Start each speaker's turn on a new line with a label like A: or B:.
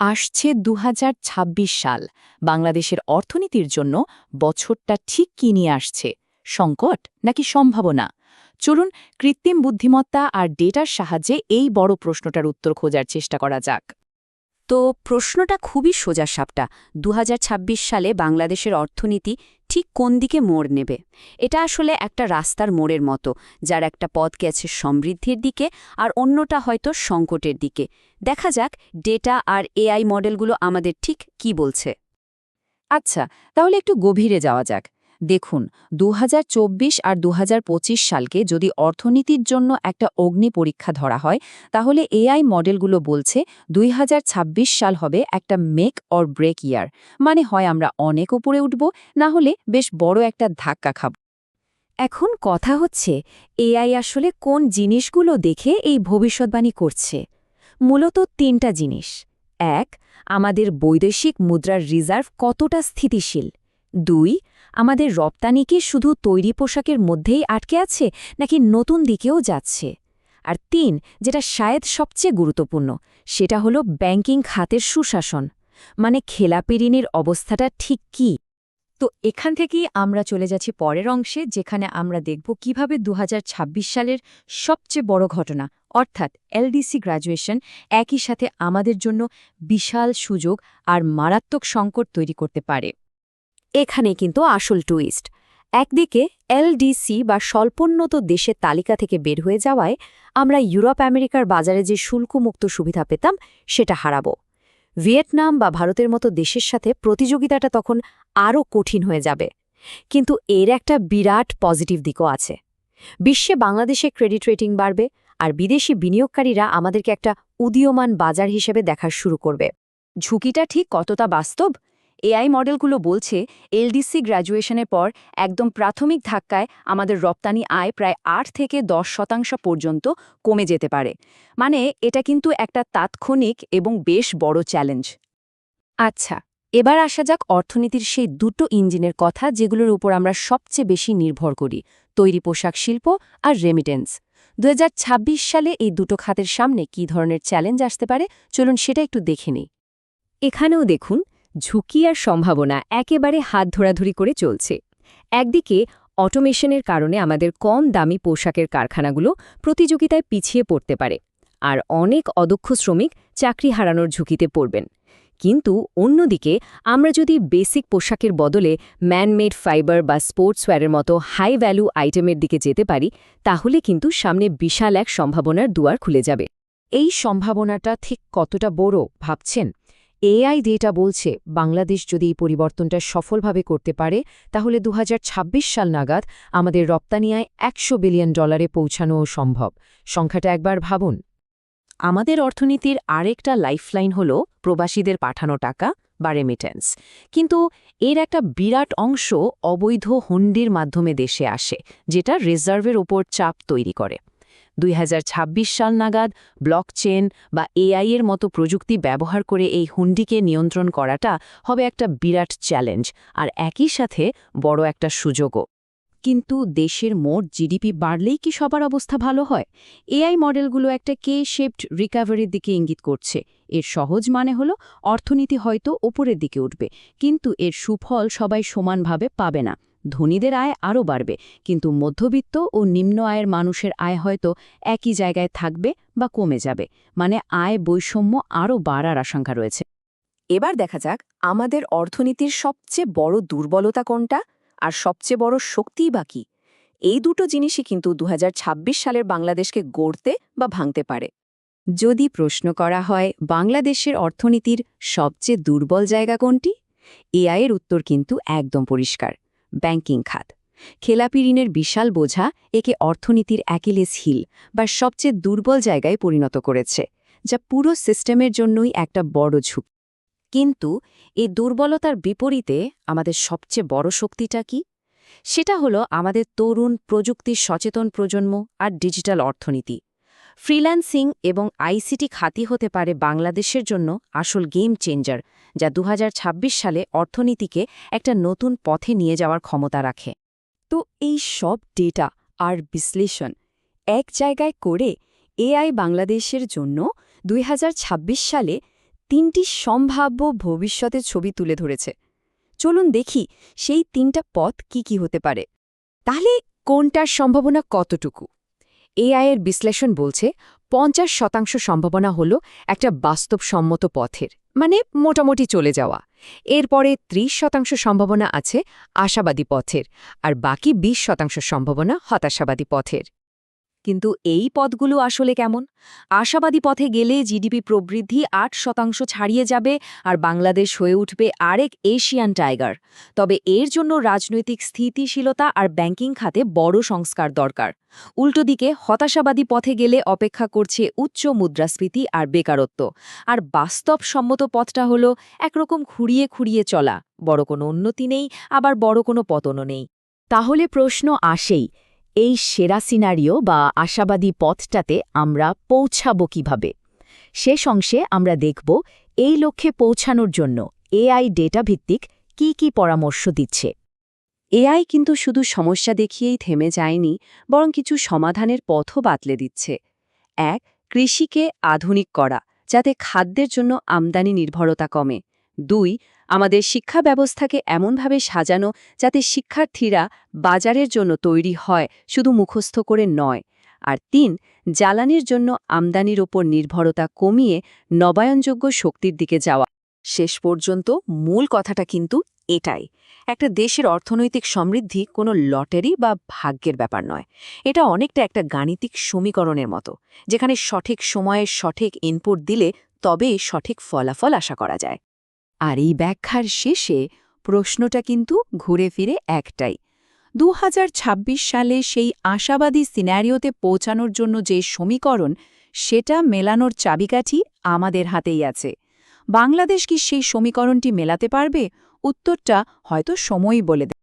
A: আসছে ২০২৬ সাল। বাংলাদেশের অর্থনীতির জন্য বছরটা ঠিক কী নিয়ে আসছে? সংকট নাকি সম্ভাবনা? চলুন কৃত্রিম বুদ্ধিমত্তা আর ডেটার সাহায্যে এই বড় প্রশ্নটার উত্তর খোঁজার চেষ্টা করা যাক।
B: তো প্রশ্নটা খুবই সোজাসাপটা। ২০২৬ সালে বাংলাদেশের অর্থনীতি ঠিক কোন দিকে মোড় নেবে? এটা আসলে একটা রাস্তার মোড়ের মতো, যার একটা পথ গেছে সমৃদ্ধির দিকে আর অন্যটা হয়তো সংকটের দিকে। দেখা যাক ডেটা আর এআই মডেলগুলো আমাদের ঠিক কি বলছে।
A: আচ্ছা, তাহলে একটু গভীরে যাওয়া যাক। দেখুন, ২০২৪ আর ২০২৫ সালকে যদি অর্থনীতির জন্য একটা অগ্নি পরীক্ষা ধরা হয়, তাহলে এআই মডেলগুলো বলছে ২০২৬ সাল হবে একটা মেক অর ব্রেক ইয়ার। মানে হয় আমরা অনেক উপরে উঠব, না হলে বেশ বড় একটা ধাক্কা খাব।
B: এখন কথা হচ্ছে, এআই আসলে কোন জিনিসগুলো দেখে এই ভবিষ্যৎবাণী করছে? মূলত তিনটা জিনিস। এক, আমাদের বৈদেশিক মুদ্রার রিজার্ভ কতটা স্থিতিশীল। দুই, আমাদের রপ্তানি কি শুধু তৈরি পোশাকের মধ্যেই আটকে আছে নাকি নতুন দিকেও যাচ্ছে। আর তিন, যেটা শায়দ সবচেয়ে গুরুত্বপূর্ণ, সেটা হলো ব্যাংকিং খাতের সুশাসন। মানে খেলাপি ঋণের অবস্থাটা ঠিক কী।
A: তো এখান থেকেই আমরা চলে যাচ্ছি পরের অংশে, যেখানে আমরা দেখব কিভাবে ২০২৬ সালের সবচেয়ে বড় ঘটনা অর্থাৎ এলডিসি গ্র্যাজুয়েশন একই সাথে আমাদের জন্য বিশাল সুযোগ আর মারাত্মক সংকট তৈরি করতে পারে।
B: এখানে কিন্তু আসল টুইস্ট। একদিকে এলডিসি বা স্বল্পোন্নত দেশের তালিকা থেকে বের হয়ে যাওয়ায় আমরা ইউরোপ আমেরিকার বাজারে যে শুল্কমুক্ত সুবিধা পেতাম সেটা হারাবো। ভিয়েতনাম বা ভারতের মতো দেশের সাথে প্রতিযোগিতাটা তখন আরও কঠিন হয়ে যাবে। কিন্তু এর একটা বিরাট পজিটিভ দিকও আছে। বিশ্বে বাংলাদেশে ক্রেডিট রেটিং বাড়বে আর বিদেশি বিনিয়োগকারীরা আমাদেরকে একটা উদীয়মান বাজার হিসেবে দেখা শুরু করবে।
A: ঝুঁকিটা ঠিক কতটা বাস্তব? এআই মডেলগুলো বলছে এলডিসি গ্র্যাজুয়েশনের পর একদম প্রাথমিক ধাক্কায় আমাদের রপ্তানি আয় প্রায় ৮ থেকে ১০% পর্যন্ত কমে যেতে পারে। মানে এটা কিন্তু একটা তাৎক্ষণিক এবং বেশ বড় চ্যালেঞ্জ। আচ্ছা, এবার আসা যাক অর্থনীতির সেই দুটো ইঞ্জিনের কথা যেগুলোর উপর আমরা সবচেয়ে বেশি নির্ভর করি, তৈরি পোশাক শিল্প আর রেমিটেন্স। ২০২৬ সালে এই দুটো খাতের সামনে কী ধরনের চ্যালেঞ্জ আসতে পারে, চলুন সেটা একটু দেখে নিই।
B: এখানেও দেখুন, ঝুঁকি আর সম্ভাবনা একেবারে হাত ধরাধরি করে চলছে। একদিকে অটোমেশনের কারণে আমাদের কম দামি পোশাকের কারখানাগুলো প্রতিযোগিতায় পিছিয়ে পড়তে পারে, আর অনেক অদক্ষ শ্রমিক চাকরি হারানোর ঝুঁকিতে পড়বেন। কিন্তু অন্যদিকে আমরা যদি বেসিক পোশাকের বদলে ম্যানমেড ফাইবার বা স্পোর্টসওয়্যারের মতো হাই ভ্যালু আইটেমের দিকে যেতে পারি, তাহলে কিন্তু সামনে বিশাল এক সম্ভাবনার দুয়ার খুলে যাবে।
A: এই সম্ভাবনাটা ঠিক কতটা বড় ভাবছেন? এআই ডেটা বলছে বাংলাদেশ যদি এই পরিবর্তনটা সফলভাবে করতে পারে, তাহলে ২০২৬ সাল নাগাদ আমাদের রপ্তানি আয় $১০০ বিলিয়ন পৌঁছানোও সম্ভব। সংখ্যাটা একবার ভাবুন। আমাদের অর্থনীতির আরেকটা লাইফলাইন হল প্রবাসীদের পাঠানো টাকা বা রেমিটেন্স। কিন্তু এর একটা বিরাট অংশ অবৈধ হুন্ডির মাধ্যমে দেশে আসে, যেটা রিজার্ভের ওপর চাপ তৈরি করে। ২০২৬ সাল নাগাদ ব্লকচেন বা এআই এর মতো প্রযুক্তি ব্যবহার করে এই হুন্ডিকে নিয়ন্ত্রণ করাটা হবে একটা বিরাট চ্যালেঞ্জ আর একই সাথে বড় একটা সুযোগও। কিন্তু দেশের মোট জিডিপি বাড়লেই কি সবার অবস্থা ভালো হয়? এআই মডেলগুলো একটা কে শেপড রিকভারির দিকে ইঙ্গিত করছে। এর সহজ মানে হলো অর্থনীতি হয়তো ওপরের দিকে উঠবে, কিন্তু এর সুফল সবাই সমানভাবে পাবে না। ধনীদের আয় আরও বাড়বে, কিন্তু মধ্যবিত্ত ও নিম্ন আয়ের মানুষের আয় হয়তো একই জায়গায় থাকবে বা কমে যাবে। মানে আয় বৈষম্য আরও বাড়ার আশঙ্কা রয়েছে। এবার দেখা যাক আমাদের অর্থনীতির সবচেয়ে বড় দুর্বলতা কোনটা আর সবচেয়ে বড় শক্তিই বা কী। এই দুটো জিনিসই কিন্তু ২০২৬ সালের বাংলাদেশকে গড়তে বা ভাঙতে পারে। যদি প্রশ্ন করা হয় বাংলাদেশের অর্থনীতির সবচেয়ে দুর্বল জায়গা কোনটি, এআই এর উত্তর কিন্তু একদম পরিষ্কার। ব্যাংকিং খাত। খেলাপি ঋণের বিশাল বোঝা একে অর্থনীতির অ্যাকিলিস হিল বা সবচেয়ে দুর্বল জায়গায় পরিণত করেছে, যা পুরো সিস্টেমের জন্যই একটা বড় ঝুঁকি। কিন্তু এই দুর্বলতার বিপরীতে আমাদের সবচেয়ে বড় শক্তিটা কি? সেটা হলো আমাদের তরুণ প্রযুক্তি সচেতন প্রজন্ম আর ডিজিটাল অর্থনীতি। ফ্রিল্যান্সিং এবং আইসিটি খাতি হতে পারে বাংলাদেশের জন্য আসল গেম চেঞ্জার, যা ২০২৬ সালে অর্থনীতিকে একটা নতুন পথে নিয়ে যাওয়ার ক্ষমতা রাখে।
B: তো এই সব ডেটা আর বিশ্লেষণ এক জায়গায় করে এআই বাংলাদেশের জন্য ২০২৬ সালে তিনটি সম্ভাব্য ভবিষ্যতের ছবি তুলে ধরেছে। চলুন দেখি সেই তিনটা পথ কি হতে পারে।
A: তাহলে কোনটার সম্ভাবনা কতটুকু? এআই এর বিশ্লেষণ বলছে ৫০% সম্ভাবনা হল একটা বাস্তবসম্মত পথের, মানে মোটামুটি চলে যাওয়া। এরপরে ৩০% সম্ভাবনা আছে আশাবাদী পথের, আর বাকি ২০% সম্ভাবনা হতাশাবাদী পথের।
B: কিন্তু এই পথগুলো আসলে কেমন? আশাবাদী পথে গেলে জিডিপি প্রবৃদ্ধি ৮% ছাড়িয়ে যাবে আর বাংলাদেশ হয়ে উঠবে আরেক এশিয়ান টাইগার। তবে এর জন্য রাজনৈতিক স্থিতিশীলতা আর ব্যাংকিং খাতে বড় সংস্কার দরকার। উল্টো দিকে হতাশাবাদী পথে গেলে অপেক্ষা করছে উচ্চ মুদ্রাস্ফীতি আর বেকারত্ব। আর বাস্তবসম্মত পথটা হলো একরকম খুঁড়িয়ে চলা, বড় কোনো উন্নতি নেই, আবার বড় কোনো পতনও নেই।
A: তাহলে প্রশ্ন আসেই, এই সেরা সিনারিও বা আশাবাদী পথটাতে আমরা পৌঁছাবো কিভাবে? শেষ অংশে আমরা দেখব এই লক্ষ্যে পৌঁছানোর জন্য এআই ডেটা ভিত্তিক কি পরামর্শ দিচ্ছে।
B: এআই কিন্তু শুধু সমস্যা দেখিয়েই থেমে যায়নি, বরং কিছু সমাধানের পথও বাতলে দিচ্ছে। ১. কৃষিকে আধুনিক করা, যাতে খাদ্যের জন্য আমদানি নির্ভরতা কমে। ২. আমাদের শিক্ষা ব্যবস্থাকে এমনভাবে সাজানো যাতে শিক্ষার্থীরা বাজারের জন্য তৈরি হয়, শুধু মুখস্থ করে নয়। আর ৩. জ্বালানির জন্য আমদানির ওপর নির্ভরতা কমিয়ে নবায়নযোগ্য শক্তির দিকে যাওয়া।
A: শেষ পর্যন্ত মূল কথাটা কিন্তু এটাই, একটা দেশের অর্থনৈতিক সমৃদ্ধি কোনো লটারি বা ভাগ্যের ব্যাপার নয়। এটা অনেকটা একটা গাণিতিক সমীকরণের মতো, যেখানে সঠিক সময়ে সঠিক ইনপুট দিলে তবেই সঠিক ফলাফল আশা করা যায়। আর এই ব্যাখ্যার শেষে প্রশ্নটা কিন্তু ঘুরে ফিরে একটাই, ২০২৬ সালে সেই আশাবাদী সিনারিওতে পৌঁছানোর জন্য যে সমীকরণ, সেটা মেলানোর চাবিকাঠি আমাদের হাতেই আছে। বাংলাদেশ কি সেই সমীকরণটি মেলাতে পারবে? উত্তরটা হয়তো সময়ই বলে দেবে।